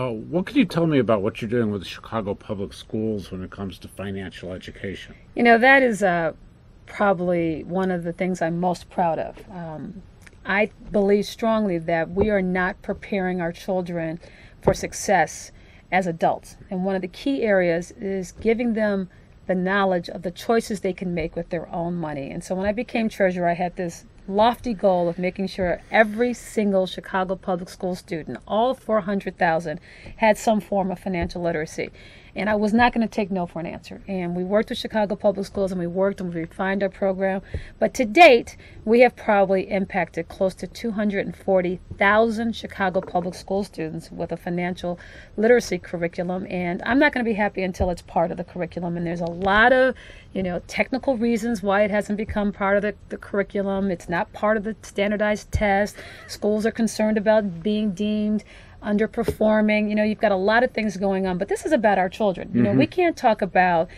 What can you tell me about what you're doing with the Chicago Public Schools when it comes to financial education? You know, that is probably one of the things I'm most proud of. I believe strongly that we are not preparing our children for success as adults. And one of the key areas is giving them the knowledge of the choices they can make with their own money. And so when I became treasurer, I had this lofty goal of making sure every single Chicago public school student, all 400,000, had some form of financial literacy. And I was not going to take no for an answer. And we worked with Chicago Public Schools, and we worked and we refined our program. But to date, we have probably impacted close to 240,000 Chicago Public School students with a financial literacy curriculum. And I'm not going to be happy until it's part of the curriculum. And there's a lot of, technical reasons why it hasn't become part of the curriculum. It's not part of the standardized test. Schools are concerned about being deemed underperforming. You've got a lot of things going on, but this is about our children. We can't talk about,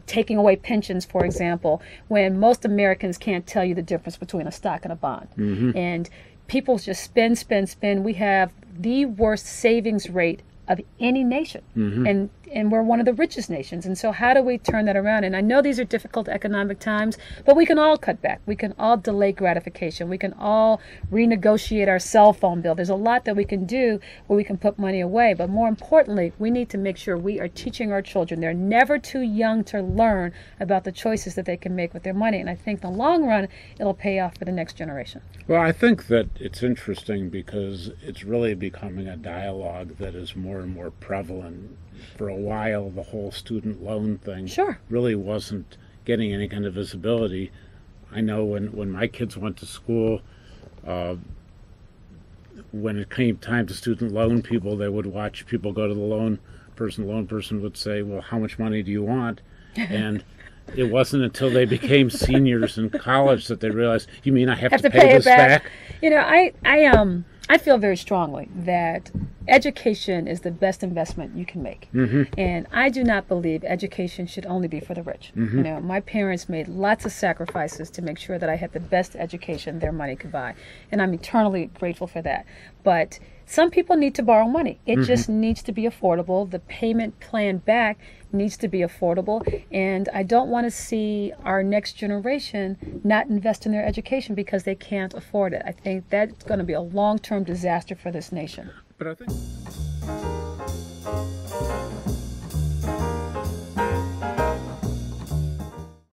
taking away pensions, for example, when most Americans can't tell you the difference between a stock and a bond. And people just spend. We have the worst savings rate of any nation. And we're one of the richest nations. And so how do we turn that around? And I know these are difficult economic times, but we can all cut back. We can all delay gratification. We can all renegotiate our cell phone bill. There's a lot that we can do where we can put money away. But more importantly, we need to make sure we are teaching our children. They're never too young to learn about the choices that they can make with their money. And I think in the long run, it'll pay off for the next generation. Well, I think that it's interesting because it's really becoming a dialogue that is more and more prevalent. For a while, the whole student loan thing really wasn't getting any kind of visibility. I know when my kids went to school, when it came time to student loan people, they would watch people go to the loan person would say, well, how much money do you want? And it wasn't until they became seniors in college that they realized, you mean I have to pay this back? I feel very strongly that education is the best investment you can make. And I do not believe education should only be for the rich. My parents made lots of sacrifices to make sure that I had the best education their money could buy. And I'm eternally grateful for that. But some people need to borrow money. It just needs to be affordable. The payment plan back needs to be affordable. And I don't want to see our next generation not invest in their education because they can't afford it. I think that's going to be a long-term disaster for this nation. But I think